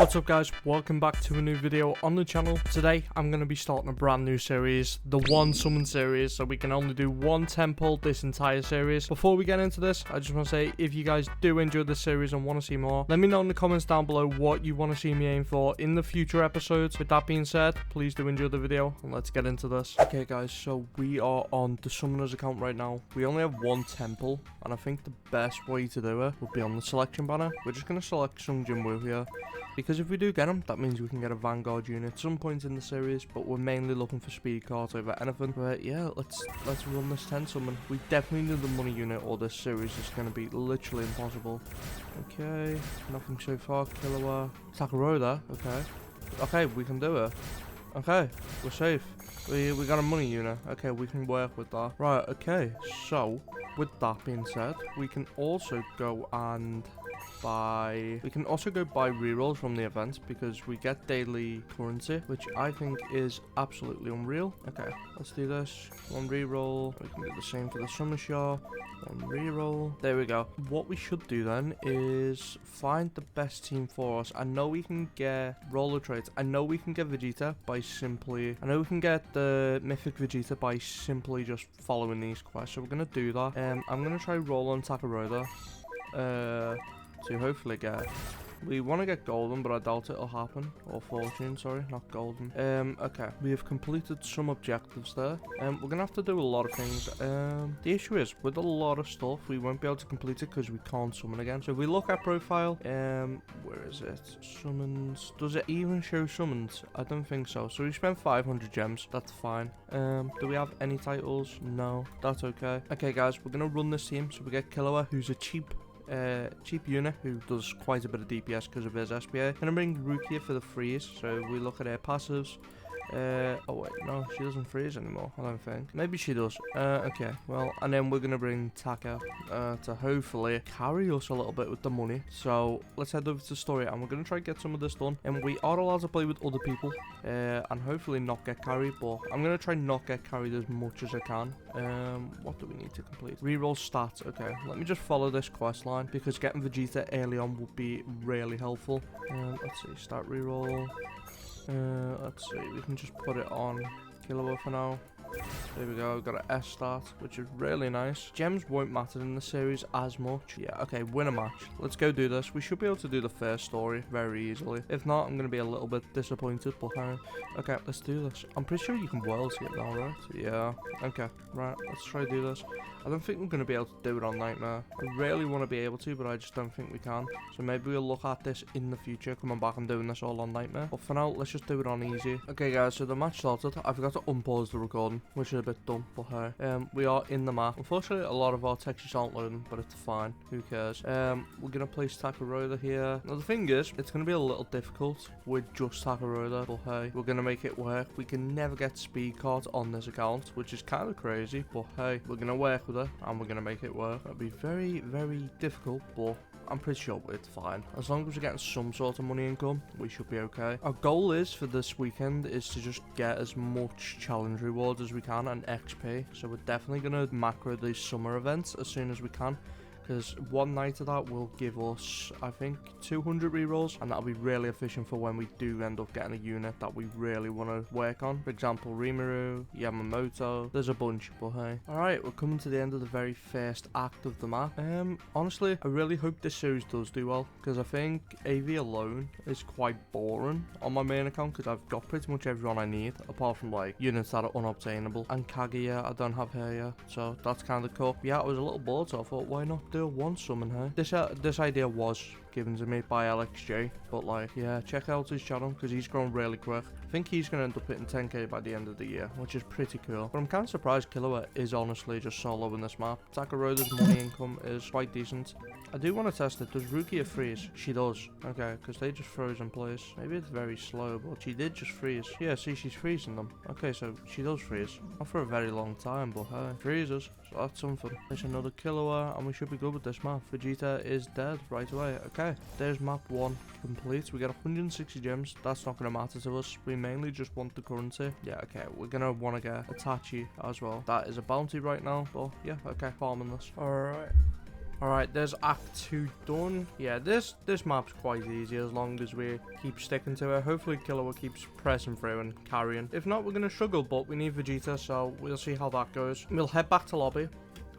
What's up guys, welcome back to a new video on the channel. Today I'm going to be starting a brand new series, the one summon series, so we can only do one temple this entire series. Before we get into this, I just want to say if you guys do enjoy this series and want to see more, let me know in the comments down below what you want to see me aim for in the future episodes. With that being said, please do enjoy the video and let's get into this. Okay guys, so we are on the summoners account right now. We only have one temple and I think the best way to do it would be on the selection banner. We're just going to select Sung Jin Woo here, because if we do get him, that means we can get a Vanguard unit at some point in the series, but we're mainly looking for speed cards over anything. But yeah, let's run this 10 summon. We definitely need the money unit or this series is going to be literally impossible. Okay, nothing so far. Killua, Takaroda, okay, we can do it. Okay, we're safe. We got a money unit. Okay, we can work with that. Right, okay, so with that being said, we can also go and buy rerolls from the event, because we get daily currency, which I think is absolutely unreal. Okay, let's do this. One reroll. We can do the same for the summer shop. One reroll. There we go. What we should do then is find the best team for us. I know we can get roller traits. I know we can get Vegeta by simply... I know we can get the mythic Vegeta by simply just following these quests. So we're going to do that. I'm going to try roll on Takaroda. To hopefully get... We want to get golden, but I doubt it'll happen. Or fortune, sorry, not golden. Okay, we have completed some objectives there. We're going to have to do a lot of things. The issue is, with a lot of stuff, we won't be able to complete it because we can't summon again. So if we look at profile, where is it? Summons. Does it even show summons? I don't think so. So we spent 500 gems. That's fine. Do we have any titles? No, that's okay. Okay, guys, we're going to run this team. So we get Killua, who's a cheap unit who does quite a bit of DPS because of his SPA. Gonna bring Rukia for the freeze. So we look at her passives. Oh wait, no, she doesn't freeze anymore, I don't think. Maybe she does. Okay, well, and then we're gonna bring Taka to hopefully carry us a little bit with the money. So let's head over to the story and we're gonna try to get some of this done. And we are allowed to play with other people and hopefully not get carried, but I'm gonna try not get carried as much as I can. What do we need to complete? Reroll stats. Okay, let me just follow this quest line because getting Vegeta early on would be really helpful. Let's see, start reroll. Let's see, we can just put it on Killua for now. There we go, got an S start, which is really nice. Gems won't matter in the series as much. Yeah, okay, win a match. Let's go do this. We should be able to do the first story very easily. If not, I'm going to be a little bit disappointed, but okay, let's do this. I'm pretty sure you can world skip now, right? Yeah, okay, right, let's try to do this. I don't think we're going to be able to do it on Nightmare. I really want to be able to, but I just don't think we can. So maybe we'll look at this in the future, coming back and doing this all on Nightmare. But for now, let's just do it on easy. Okay, guys, so the match started. I forgot to unpause the recording, which is a bit dumb, but hey. We are in the map. Unfortunately, a lot of our textures aren't loading, but it's fine. Who cares? We're going to place Takaroda here. Now, the thing is, it's going to be a little difficult with just Takaroda, but hey, we're going to make it work. We can never get speed cards on this account, which is kind of crazy, but hey, we're going to work with it, and we're going to make it work. It'll be very, very difficult, but I'm pretty sure it's fine. As long as we're getting some sort of money income, we should be okay. Our goal is for this weekend is to just get as much challenge rewards as we can and XP. So we're definitely going to macro these summer events as soon as we can, because one night of that will give us, I think, 200 rerolls, and that'll be really efficient for when we do end up getting a unit that we really want to work on. For example, Rimuru, Yamamoto, there's a bunch, but hey. Alright, we're coming to the end of the very first act of the map. Honestly, I really hope this series does do well, because I think AV alone is quite boring on my main account, because I've got pretty much everyone I need, apart from like units that are unobtainable. And Kaguya, I don't have her yet, so that's kind of cool. Yeah, I was a little bored, so I thought, why not do one summon her? This idea was given to me by LXJ, but like, yeah, check out his channel because he's grown really quick. I think he's gonna end up hitting 10k by the end of the year, which is pretty cool. But I'm kind of surprised Killua is honestly just solo in this map. Takaroda's money income is quite decent. I do want to test it. Does Rukia freeze? She does. Okay, because they just froze in place. Maybe it's very slow, but she did just freeze. Yeah, see, she's freezing them. Okay, so she does freeze. Not for a very long time, but hey, freezes. So that's something. There's another Killua, and we should be good with this map. Vegeta is dead right away. Okay, there's map 1 complete. We get 160 gems. That's not going to matter to us. We mainly just want the currency. Yeah, okay, we're going to want to get Itachi as well. That is a bounty right now, but yeah, okay, farming this. Alright. Alright, there's Act 2 done. Yeah, this map's quite easy as long as we keep sticking to it. Hopefully Killua keeps pressing through and carrying. If not, we're going to struggle, but we need Vegeta, so we'll see how that goes. We'll head back to lobby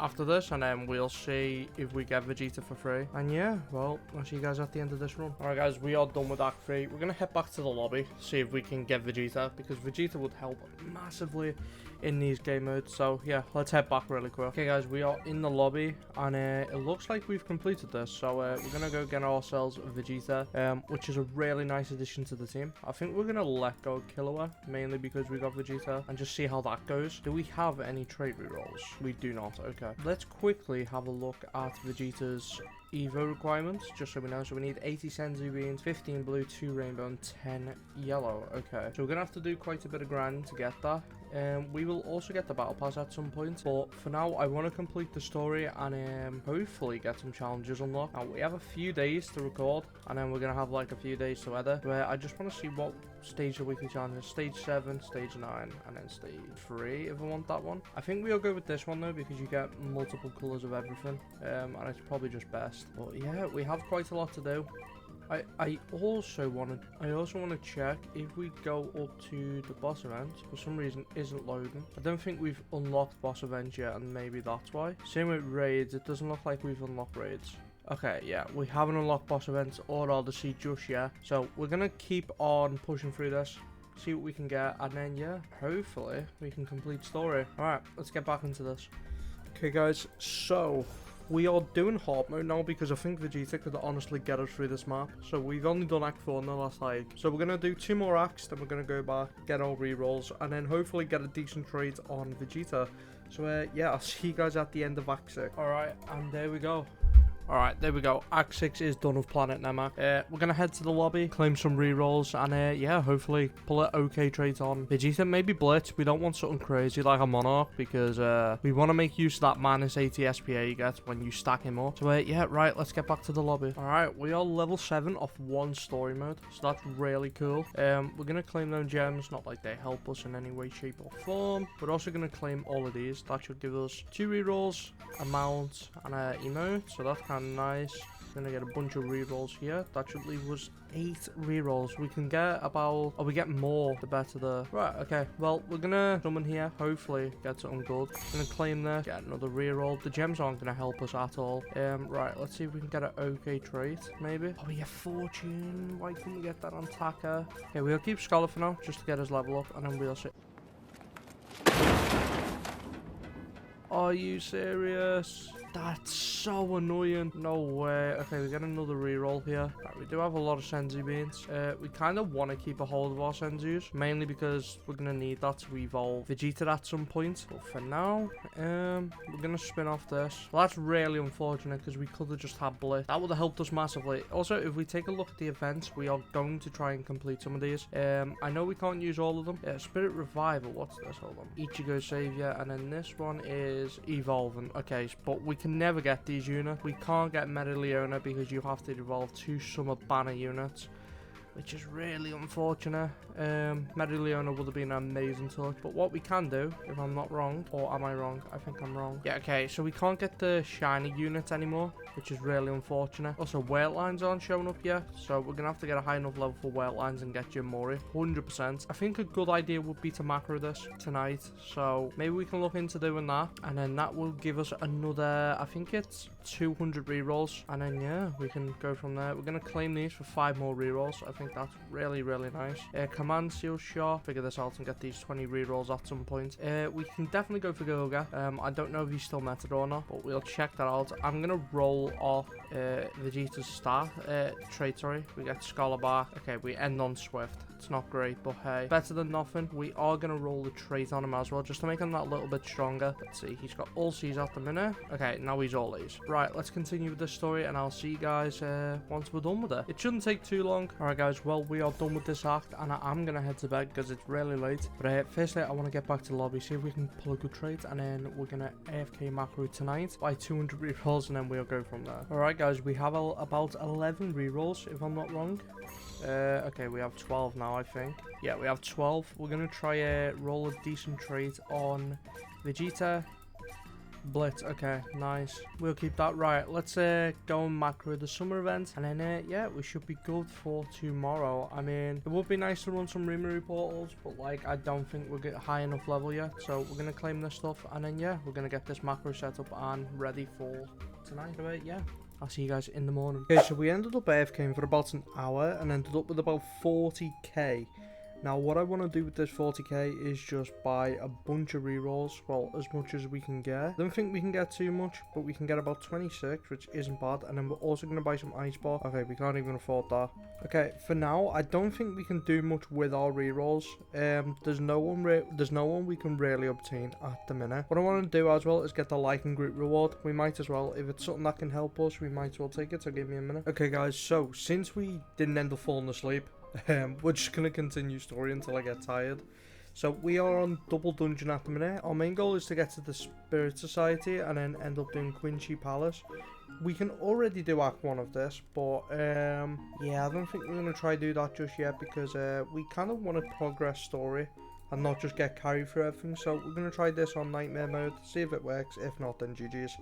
after this, and then we'll see if we get Vegeta for free. And yeah, well, I'll see you guys at the end of this run. Alright guys, we are done with Act 3. We're going to head back to the lobby, see if we can get Vegeta, because Vegeta would help massively in these game modes. So yeah, let's head back really quick. Okay guys, we are in the lobby, and it looks like we've completed this. So we're going to go get ourselves Vegeta, which is a really nice addition to the team. I think we're going to let go Killua, mainly because we got Vegeta, and just see how that goes. Do we have any trait rerolls? We do not. Okay. Let's quickly have a look at Vegeta's Evo requirements, just so we know. So we need 80 Senzu beans, 15 blue, 2 rainbow, and 10 yellow. Okay, so we're gonna have to do quite a bit of grind to get that. We will also get the battle pass at some point, but for now I want to complete the story and hopefully get some challenges unlocked. Now we have a few days to record, and then we're gonna have like a few days to edit, where I just want to see what stage the weekly challenge is. Stage 7, stage 9, and then stage 3 if I want that one. I think we'll go with this one though, because you get multiple colors of everything, and it's probably just best. But yeah, we have quite a lot to do. I also want to check if we go up to the boss event. For some reason isn't loading. I don't think we've unlocked boss events yet, and maybe that's why. Same with raids, it doesn't look like we've unlocked raids. Okay, yeah, we haven't unlocked boss events or Odyssey just yet, so we're gonna keep on pushing through this, see what we can get, and then yeah, hopefully we can complete story. Alright, let's get back into this. Okay guys, so we are doing hard mode now, because I think Vegeta could honestly get us through this map. So we've only done Act 4 in the last like. So we're going to do 2 more acts, then we're going to go back, get our rerolls, and then hopefully get a decent trade on Vegeta. So yeah, I'll see you guys at the end of Act 6. Alright, and there we go. Alright, there we go. Act 6 is done with Planet Namek. We're going to head to the lobby, claim some rerolls, and yeah, hopefully pull an okay trade on Vegeta. Maybe Blitz. We don't want something crazy like a Monarch, because we want to make use of that minus 80 SPA you get when you stack him up. So yeah, right, let's get back to the lobby. Alright, we are level 7 off 1 story mode, so that's really cool. We're going to claim those gems, not like they help us in any way, shape, or form. We're also going to claim all of these. That should give us 2 rerolls, a mount, and an emote, so that's kind of nice. Gonna get a bunch of rerolls here. That should leave us 8 rerolls. We can get about, we get more the better the right. Okay, well, we're gonna come in here, hopefully get something good. Gonna claim this, get another reroll. The gems aren't gonna help us at all. Right, let's see if we can get an okay trait, maybe. Oh, we get fortune. Why couldn't we get that on Taka? Okay, we'll keep Scholar for now, just to get his level up, and then we'll see. Are you serious? That's so annoying. No way. Okay, we get another reroll here. Right, we do have a lot of Senzu beans. We kind of want to keep a hold of our Senzus, mainly because we're going to need that to evolve Vegeta at some point. But for now, we're going to spin off this. Well, that's really unfortunate, because we could have just had Blitz. That would have helped us massively. Also, if we take a look at the events, we are going to try and complete some of these. I know we can't use all of them. Spirit Revival. What's this? Hold on. Ichigo Savior. And then this one is Evolving. Okay, but we can never get these units. We can't get Metalliona because you have to evolve 2 Summer Banner units, which is really unfortunate. Metalliona would have been an amazing touch. But what we can do, if I'm not wrong, or am I wrong? I think I'm wrong. Yeah, okay, so we can't get the shiny units anymore, which is really unfortunate. Also, weight lines aren't showing up yet, so we're going to have to get a high enough level for weight lines and get Jim Mori, 100%. I think a good idea would be to macro this tonight, so maybe we can look into doing that, and then that will give us another, I think it's 200 rerolls, and then yeah, we can go from there. We're going to claim these for 5 more rerolls. I think that's really, really nice. Command Seal Shot, figure this out and get these 20 rerolls at some point. We can definitely go for Goga. I don't know if he's still meted or not, but we'll check that out. I'm going to roll off Vegeta's star trait, sorry. We get Scholar back. Okay, we end on Swift. It's not great, but hey, better than nothing. We are going to roll the trait on him as well, just to make him that little bit stronger. Let's see, he's got all C's at the minute. Okay, now he's all A's. Right, let's continue with this story, and I'll see you guys once we're done with it. It shouldn't take too long. Alright guys, well, we are done with this act, and I'm going to head to bed because it's really late. But firstly, I want to get back to the lobby, see if we can pull a good trait, and then we're going to AFK macro tonight, buy 200 rerolls, and then we'll go from there. Alright guys, we have about 11 rerolls, if I'm not wrong. Okay, we have 12 now, I think. Yeah, we have 12. We're going to try roll a decent trait on Vegeta. Blitz, okay, nice. We'll keep that. Right, let's go and macro the summer event, and then yeah, we should be good for tomorrow. I mean, it would be nice to run some remory portals, but like I don't think we'll get high enough level yet, so we're gonna claim this stuff, and then yeah, we're gonna get this macro set up and ready for tonight. But yeah, I'll see you guys in the morning. Okay, so we ended up AFKing for about an hour and ended up with about 40k. Now, what I want to do with this 40k is just buy a bunch of rerolls, well, as much as we can get. I don't think we can get too much, but we can get about 26, which isn't bad. And then we're also going to buy some ice bar. Okay, we can't even afford that. Okay, for now, I don't think we can do much with our rerolls. There's no one we can really obtain at the minute. What I want to do as well is get the like and group reward. We might as well, if it's something that can help us, we might as well take it. So give me a minute. Okay, guys, so since we didn't end up falling asleep, we're just going to continue story until I get tired. So we are on double dungeon at the minute. Our main goal is to get to the Spirit Society and then end up doing Quincy Palace. We can already do Act 1 of this, but yeah, I don't think we're going to try do that just yet because we kind of want to progress story and not just get carried through everything. So we're going to try this on Nightmare mode, see if it works. If not, then GG's.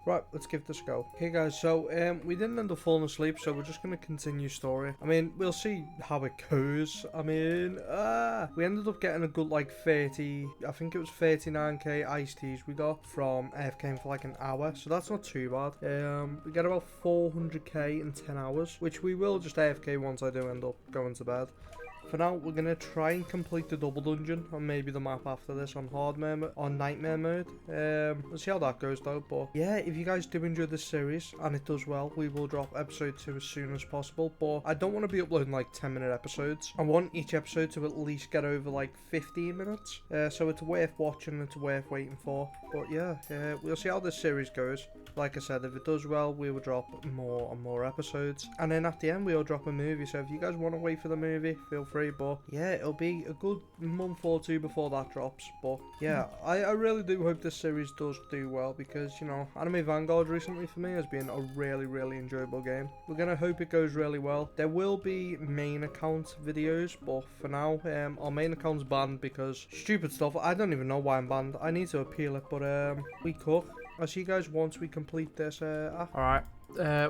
Right, let's give this a go. Okay guys, so we didn't end up falling asleep, so we're just going to continue story. I mean, we'll see how it goes. I mean, we ended up getting a good like 30, I think it was 39k iced teas we got from AFK for like an hour, so that's not too bad. We get about 400k in 10 hours, which we will just AFK once I do end up going to bed. For now, we're going to try and complete the double dungeon on maybe the map after this on nightmare mode. We'll see how that goes though. But yeah, if you guys do enjoy this series and it does well, we will drop episode 2 as soon as possible. But I don't want to be uploading like 10-minute episodes. I want each episode to at least get over like 15 minutes. So it's worth watching, it's worth waiting for. But yeah, we'll see how this series goes. Like I said, if it does well, we will drop more and more episodes. And then at the end, we'll drop a movie. So if you guys want to wait for the movie, feel free. But yeah, it'll be a good month or two before that drops. But yeah, I really do hope this series does do well because, you know, Anime Vanguards recently for me has been a really enjoyable game. We're going to hope it goes really well. There will be main account videos, but for now, our main account's banned because stupid stuff. I don't even know why I'm banned. I need to appeal it, but we cook. I'll see you guys once we complete this. Alright,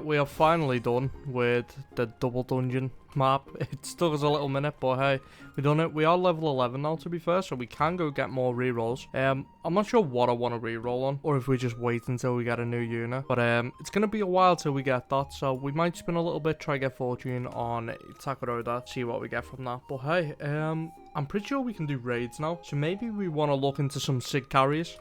we are finally done with the double dungeon map. It took us a little minute, but hey, we done it. We are level 11 now, to be fair, so we can go get more rerolls. I'm not sure what I want to reroll on, or if we just wait until we get a new unit. But it's gonna be a while till we get that, so we might spin a little bit, try get fortune on Takaroda, see what we get from that. But hey, I'm pretty sure we can do raids now, so maybe we want to look into some Sid carriers,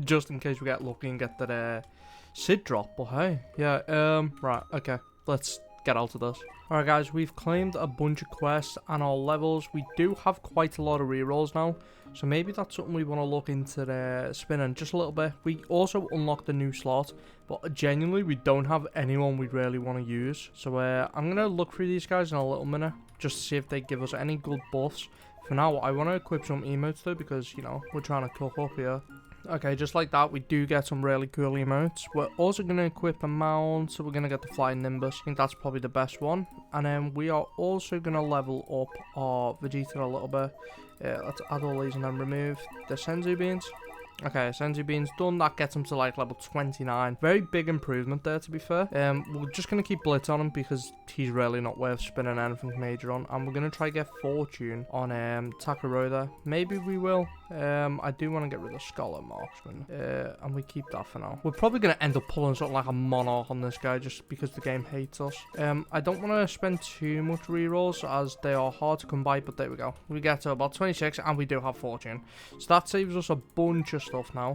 just in case we get lucky and get that Sid drop. But hey, yeah, right, okay, let's get out of this. Alright guys, we've claimed a bunch of quests and our levels. We do have quite a lot of rerolls now, so maybe that's something we want to look into the spinning just a little bit. We also unlocked a new slot, but genuinely we don't have anyone we really want to use. So I'm going to look through these guys in a little minute just to see if they give us any good buffs. For now, I want to equip some emotes though because, you know, we're trying to cook up here. Okay, just like that, we do get some really cool emotes. We're also going to equip a mount, so we're going to get the Flying Nimbus. I think that's probably the best one. And then we are also going to level up our Vegeta a little bit. Let's add all these and then remove the Senzu Beans. Okay, Senzu Beans done. That gets him to like level 29. Very big improvement there, to be fair. We're just going to keep Blitz on him because he's really not worth spinning anything major on. And we're going to try get Fortune on Takaroda. Maybe we will. I do want to get rid of Scholar Marksman. And we keep that for now. We're probably going to end up pulling something like a Monarch on this guy just because the game hates us. I don't want to spend too much rerolls as they are hard to come by, but there we go. We get to about 26 and we do have Fortune. So that saves us a bunch of stuff now.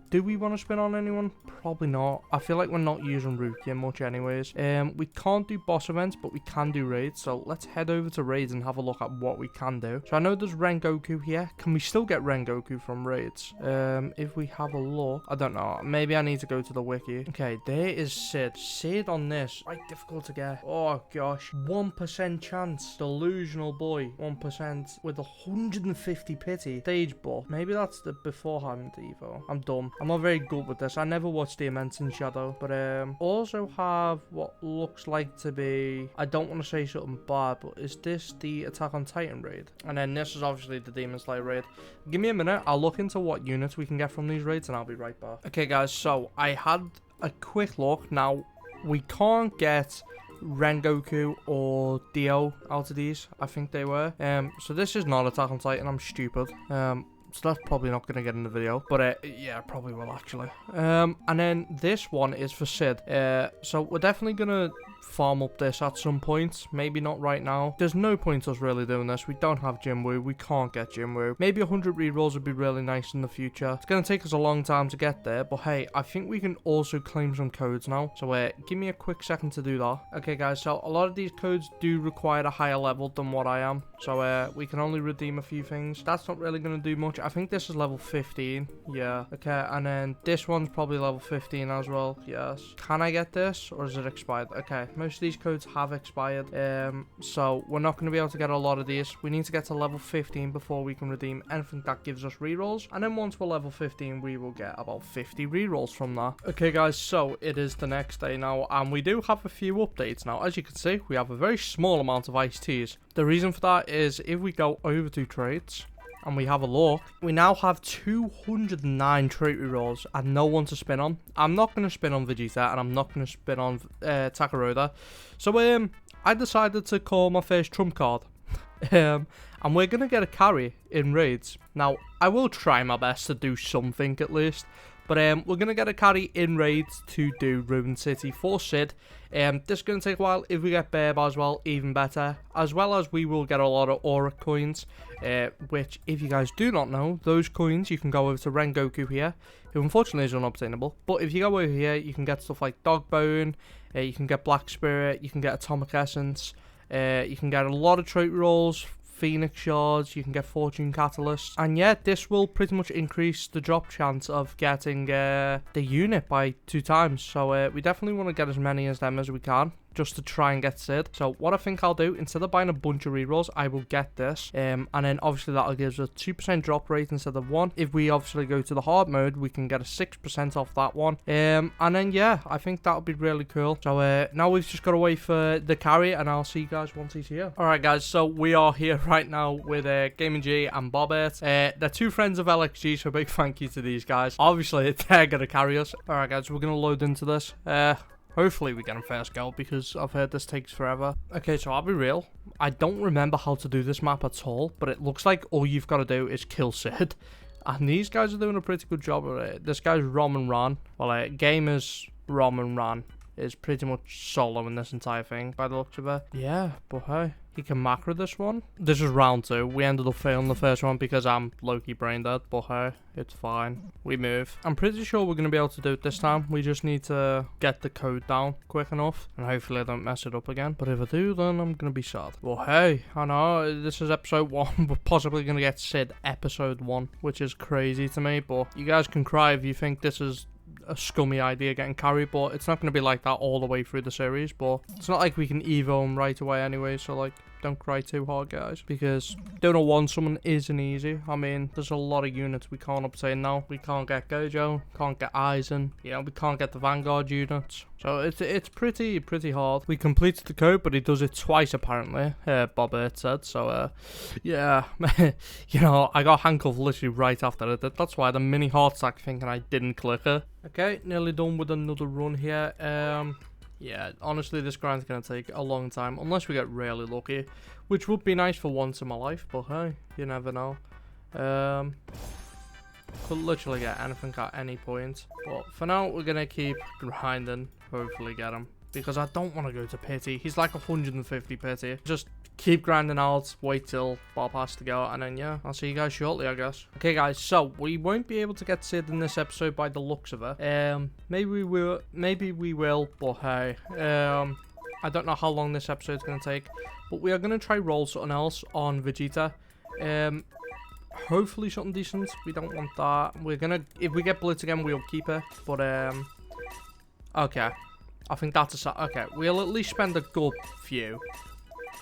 Do we want to spin on anyone? Probably not. I feel like we're not using Rukia much anyways. We can't do boss events, but we can do raids. So let's head over to raids and have a look at what we can do. So I know there's Rengoku here. Can we still get Rengoku from raids? If we have a look, I don't know. Maybe I need to go to the wiki. Okay, there is Sid. Sid on this, quite difficult to get. Oh gosh, 1% chance. Delusional boy, 1% with 150 pity. Stage buff. Maybe that's the before I'm Devo. I'm dumb. I'm not very good with this. I never watched the Immense in Shadow. But also have what looks like to be, I don't want to say something bad, but is this the Attack on Titan raid? And then this is obviously the Demon Slayer raid. Give me a minute. I'll look into what units we can get from these raids and I'll be right back. Okay guys, so I had a quick look. Now we can't get Rengoku or Dio out of these. I think they were. So this is not Attack on Titan. I'm stupid. So that's probably not going to get in the video. But yeah, probably will actually. And then this one is for Sid. So we're definitely going to farm up this at some point. Maybe not right now. There's no point us really doing this. We don't have Jinwoo. We can't get Jinwoo. Maybe 100 rerolls would be really nice in the future. It's going to take us a long time to get there. But hey, I think we can also claim some codes now. So give me a quick second to do that. Okay guys, so a lot of these codes do require a higher level than what I am. So we can only redeem a few things. That's not really going to do much. I think this is level 15. Yeah. Okay, and then this one's probably level 15 as well. Yes. Can I get this or is it expired? Okay, most of these codes have expired. So we're not going to be able to get a lot of these. We need to get to level 15 before we can redeem anything that gives us rerolls. And then once we're level 15, we will get about 50 rerolls from that. Okay guys, so it is the next day now and we do have a few updates now. As you can see, we have a very small amount of iced teas. The reason for that is if we go over to traits and we have a look, we now have 209 trait rerolls and no one to spin on. I'm not going to spin on Vegeta and I'm not going to spin on Takaroda. So I decided to call my first trump card. And we're going to get a carry in raids. Now, I will try my best to do something at least. But we're going to get a carry in raids to do Ruined City for Sid. This is going to take a while. If we get Bear as well, even better. As well as we will get a lot of Aura coins. Which, if you guys do not know, those coins, you can go over to Rengoku here. Who unfortunately is unobtainable. But if you go over here, you can get stuff like Dogbone. You can get Black Spirit. You can get Atomic Essence. You can get a lot of trait rolls. Phoenix shards, you can get fortune catalysts, and yeah, this will pretty much increase the drop chance of getting the unit by 2 times. So we definitely want to get as many as them as we can, just to try and get Sid. So what I think I'll do, instead of buying a bunch of rerolls, I will get this, and then obviously that'll give us a 2% drop rate instead of 1. If we obviously go to the hard mode, we can get a 6% off that one, and then yeah, I think that'll be really cool. So now we've just got to wait for the carry, and I'll see you guys once he's here. Alright guys, so we are here right now with Gaming G and Bobbert. They're 2 friends of LXG, so big thank you to these guys. Obviously they're gonna carry us. Alright guys, we're gonna load into this. Hopefully we get him first go, because I've heard this takes forever. Okay, so I'll be real. I don't remember how to do this map at all, but it looks like all you've got to do is kill Sid. And these guys are doing a pretty good job of it. This guy's Rom and Ran. Well, Gamer's Rom and Ran is pretty much solo in this entire thing, by the looks of it. Yeah, but hey, he can macro this one. This is round 2. We ended up failing the first one because I'm low-key brain dead, but hey, it's fine. We move. I'm pretty sure we're going to be able to do it this time. We just need to get the code down quick enough, and hopefully I don't mess it up again. But if I do, then I'm going to be sad. Well, hey, I know this is episode 1. We're possibly going to get Sid episode 1, which is crazy to me, but you guys can cry if you think this is a scummy idea getting carried, but it's not going to be like that all the way through the series. But it's not like we can evo him right away anyway, so like, don't cry too hard guys, because doing a 1-summon isn't easy. I mean, there's a lot of units we can't obtain now. We can't get Gojo, can't get Aizen, you know, we can't get the Vanguard units, so it's pretty hard. We completed the code, but he does it twice apparently, Bobbert said. So yeah, you know, I got handcuffed literally right after I did. That's why the mini heart sack thinking I didn't click her. Okay, nearly done with another run here. Yeah, honestly, this grind's going to take a long time, unless we get really lucky, which would be nice for once in my life, but hey, you never know. Could literally get anything at any point, but for now, we're going to keep grinding, hopefully get him, because I don't want to go to pity. He's like 150 pity. Just keep grinding out, wait till Bob has to go, and then yeah, I'll see you guys shortly, I guess. Okay guys, so we won't be able to get Sid in this episode by the looks of it. Maybe we will, but hey, I don't know how long this episode's gonna take, but we are gonna try roll something else on Vegeta. Hopefully something decent. We don't want that. We're gonna, if we get Blitz again, we'll keep it, but okay, I think that's okay, we'll at least spend a good few.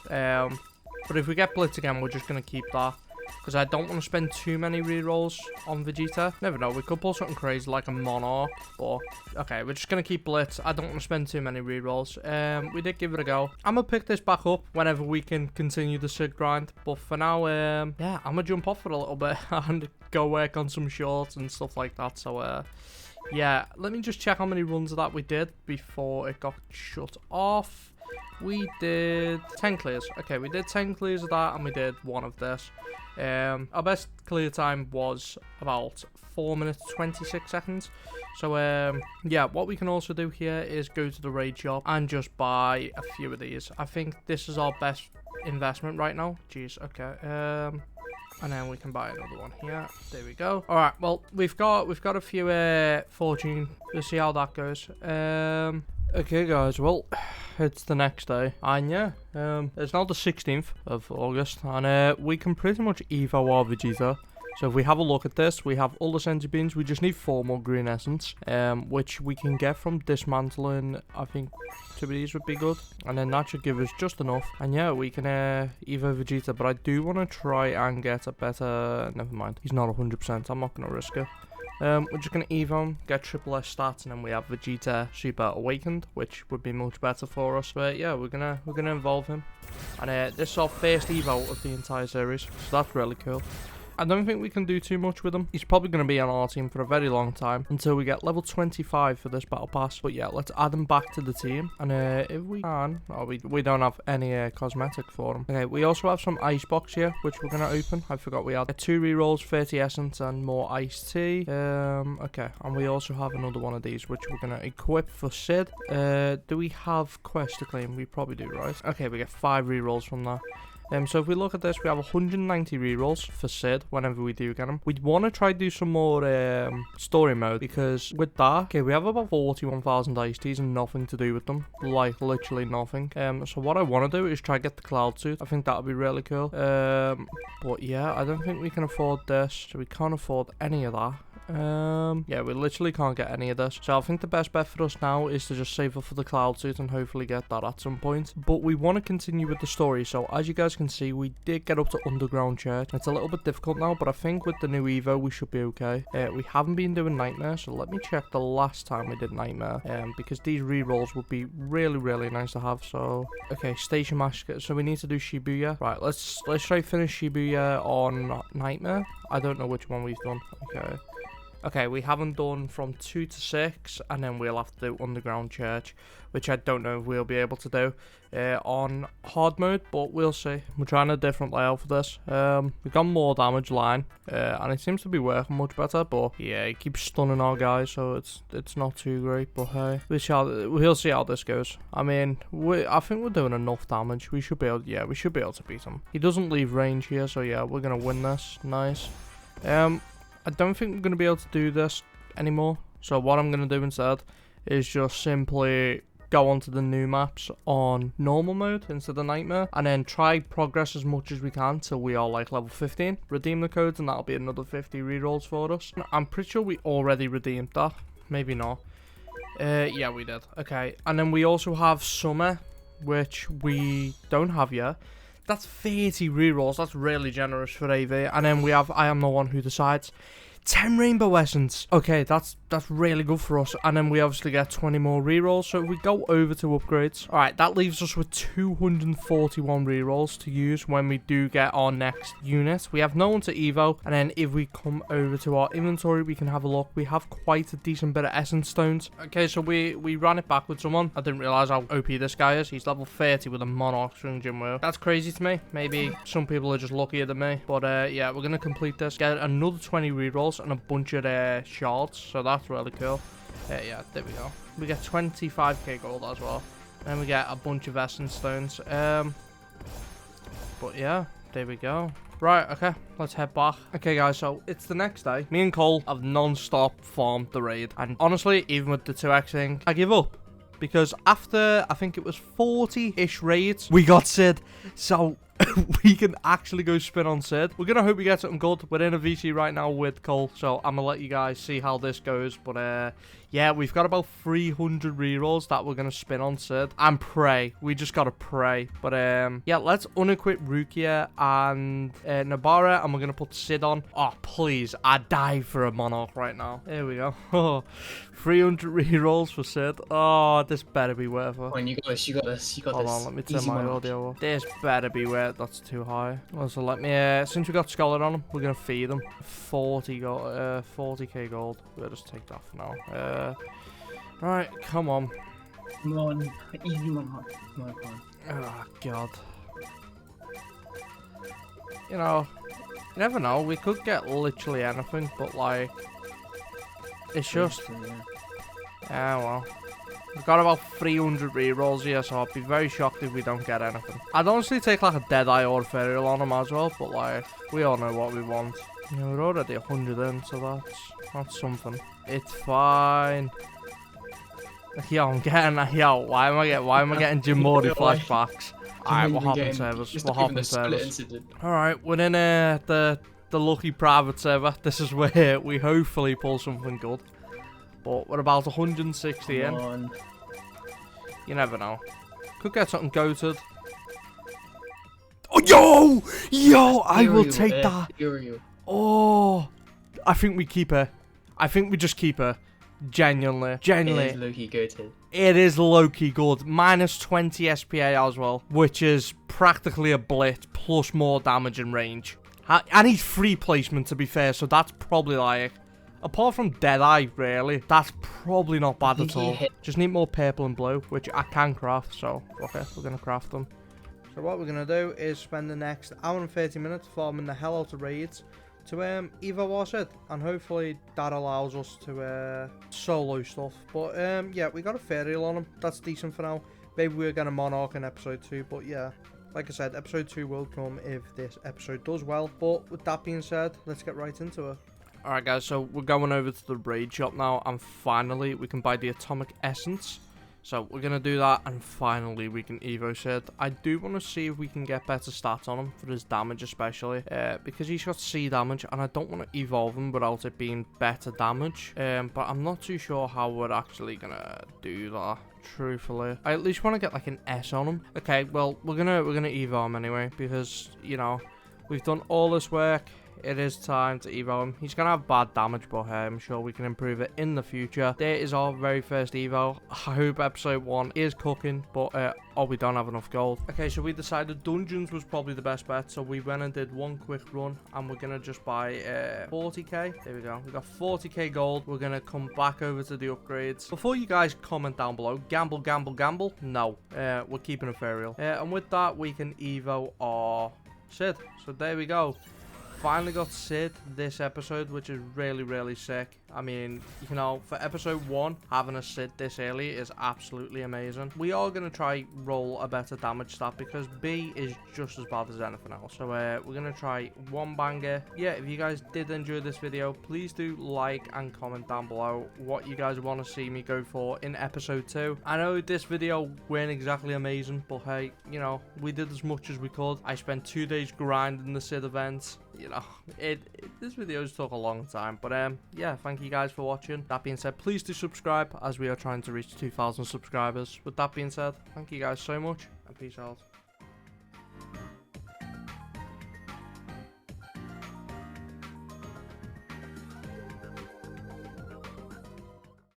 But if we get Blitz again, we're just going to keep that. because I don't want to spend too many rerolls on Vegeta. Never know, we could pull something crazy like a Monarch, but okay, we're just going to keep Blitz. I don't want to spend too many rerolls. We did give it a go. I'm going to pick this back up whenever we can continue the Sid grind, but for now, yeah, I'm going to jump off for a little bit and go work on some shorts and stuff like that, so yeah, let me just check how many runs of that we did before it got shut off. We did 10 clears. Okay, we did 10 clears of that, and we did one of this. Our best clear time was about 4 minutes 26 seconds. So yeah, what we can also do here is go to the raid shop and just buy a few of these. I think this is our best investment right now. Jeez, okay. And then we can buy another one here. There we go. All right, well, we've got a few fortune. Let's see how that goes. Okay, guys, well, it's the next day, and yeah, it's now the 16th of August, and we can pretty much evo our Vegeta. So if we have a look at this, we have all the sensor beans. We just need 4 more green essence, which we can get from dismantling. I think 2 of these would be good, and then that should give us just enough. And yeah, we can evo Vegeta, but I do want to try and get a better. Never mind, he's not 100%. I'm not gonna risk it. We're just going to evo him, get triple S stats, and then we have Vegeta Super Awakened, which would be much better for us. But yeah, we're gonna evolve him. And this is our first evo of the entire series, so that's really cool. I don't think we can do too much with him. He's probably going to be on our team for a very long time until we get level 25 for this battle pass. But yeah, let's add him back to the team. And if we can, oh, we don't have any cosmetic for him. Okay, we also have some ice box here, which we're going to open. I forgot we had 2 rerolls, 30 essence, and more iced tea. Okay, and we also have another one of these, which we're going to equip for Sid. Do we have quest to claim? We probably do, right? Okay, we get 5 rerolls from that. So if we look at this, we have 190 rerolls for Sid whenever we do get him. We'd want to try to do some more story mode, because with that, okay, we have about 41,000 iced teas and nothing to do with them, like literally nothing. So what I want to do is try to get the cloud suit. I think that would be really cool. But yeah, I don't think we can afford this, so we can't afford any of that. Yeah, we literally can't get any of this, so I think the best bet for us now is to just save up for the cloud suit and hopefully get that at some point. But we want to continue with the story, so as you guys can see, we did get up to underground church. It's a little bit difficult now, but I think with the new evo we should be okay. We haven't been doing nightmare, so let me check the last time we did nightmare, because these rerolls would be really nice to have. So okay, station massacre, so we need to do Shibuya. Right, let's try finish Shibuya on nightmare. I don't know which one we've done. Okay, we haven't done from 2 to 6, and then we'll have to do Underground Church, which I don't know if we'll be able to do on hard mode, but we'll see. We're trying a different layout for this. We've got more damage line, and it seems to be working much better, but yeah, it keeps stunning our guys, so it's not too great, but hey, we'll see how this goes. I mean, I think we're doing enough damage. We should be able to beat him. He doesn't leave range here, so yeah, we're going to win this. Nice. I don't think we're going to be able to do this anymore. So what I'm going to do instead is just simply go onto the new maps on normal mode instead of nightmare. And then try progress as much as we can till we are like level 15. Redeem the codes and that'll be another 50 rerolls for us. I'm pretty sure we already redeemed that. Maybe not. Yeah, we did. Okay. And then we also have summer, which we don't have yet. That's 30 rerolls. That's really generous for AV. And then we have I Am the One Who Decides. 10 rainbow essence. Okay, that's really good for us. And then we obviously get 20 more rerolls. So if we go over to upgrades, all right, that leaves us with 241 rerolls to use when we do get our next unit. We have no one to evo. And then if we come over to our inventory, we can have a look. We have quite a decent bit of essence stones. Okay, so we ran it back with someone. I didn't realize how OP this guy is. He's level 30 with a Monarch string gym wheel. That's crazy to me. Maybe some people are just luckier than me. But yeah, we're gonna complete this. Get another 20 rerolls and a bunch of shards, so that's really cool. Yeah, there we go. We get 25k gold as well, and we get a bunch of essence stones. But yeah, there we go. Right, okay, let's head back. Okay, guys, so it's the next day. Me and Cole have non-stop farmed the raid, and honestly, even with the 2x thing, I give up. Because after, I think it was 40-ish raids, we got Sid. So, we can actually go spin on Sid. We're going to hope we get something good. We're in a VC right now with Cole, so I'm going to let you guys see how this goes. But, yeah, we've got about 300 rerolls that we're going to spin on Sid. And pray. We just got to pray. But, yeah, let's unequip Rukia and Nabara, and we're going to put Sid on. Oh, please. I die for a Monarch right now. Here we go. 300 rerolls for Sid. Oh, this better be worth it. Come on, you got this, you got this, you got Hold this. on, let me turn Easy my Monarch. audio off. This better be worth. That's too high. Also, let me, since we got Scholar on him, we're going to feed him. 40k gold. We'll just take that for now. Right, come on. Come on, easy Monarch. Come on, come on. Oh, God. You know, you never know. We could get literally anything, but, like, it's just... Yeah, well. We've got about 300 rerolls here, so I'd be very shocked if we don't get anything. I'd honestly take, like, a Deadeye or a Ferial on him as well, but, like, we all know what we want. You know, we're already 100 in, so that's something. It's fine. Yo, I'm getting... Yo, why am I getting Jim Morty flashbacks? Alright, what happened, servers? What happened, servers? Alright, we're in the lucky private server. This is where we hopefully pull something good. But we're about 160 in. On. You never know. Could get something goated. Oh, yo! I will take that. Oh, I think we keep her. I think we just keep her. Genuinely. It is low-key goated. It is low-key good. Minus 20 SPA as well, which is practically a blitz plus more damage and range. And he's free placement, to be fair, so that's probably like... Apart from Deadeye, really, that's probably not bad at all. Just need more purple and blue, which I can craft, so okay, we're going to craft them. So what we're going to do is spend the next hour and 30 minutes farming the hell out of raids to evo our Sid, and hopefully that allows us to solo stuff. But yeah, we got a Ferial on him, that's decent for now. Maybe we're going to Monarch in episode 2, but yeah. Like I said, episode 2 will come if this episode does well. But with that being said, let's get right into it. Alright guys, so we're going over to the raid shop now, and finally we can buy the atomic essence. So we're going to do that, and finally we can evo Sid. I do want to see if we can get better stats on him, for his damage especially, because he's got C damage, and I don't want to evolve him without it being better damage. But I'm not too sure how we're actually going to do that, truthfully. I at least want to get like an S on him. Okay, well, we're gonna evo him anyway, because, you know, we've done all this work. It is time to evo him. He's going to have bad damage, but I'm sure we can improve it in the future. There is our very first evo. I hope episode 1 is cooking, but we don't have enough gold. Okay, so we decided dungeons was probably the best bet, so we went and did one quick run, and we're going to just buy 40k. There we go. We got 40k gold. We're going to come back over to the upgrades. Before you guys comment down below, gamble, gamble, gamble. No, we're keeping a Ferial. And with that, we can evo our Sid. So there we go. Finally got Sid this episode, which is really, really sick. I mean, you know, for episode 1, having a Sid this early is absolutely amazing. We are going to try roll a better damage stat because B is just as bad as anything else. So we're going to try one banger. Yeah, if you guys did enjoy this video, please do like and comment down below what you guys want to see me go for in episode 2. I know this video weren't exactly amazing, but hey, you know, we did as much as we could. I spent 2 days grinding the Sid events. You know, this video's took a long time, but yeah, thank you guys for watching. That being said, please do subscribe as we are trying to reach 2,000 subscribers. With that being said, thank you guys so much, and peace out.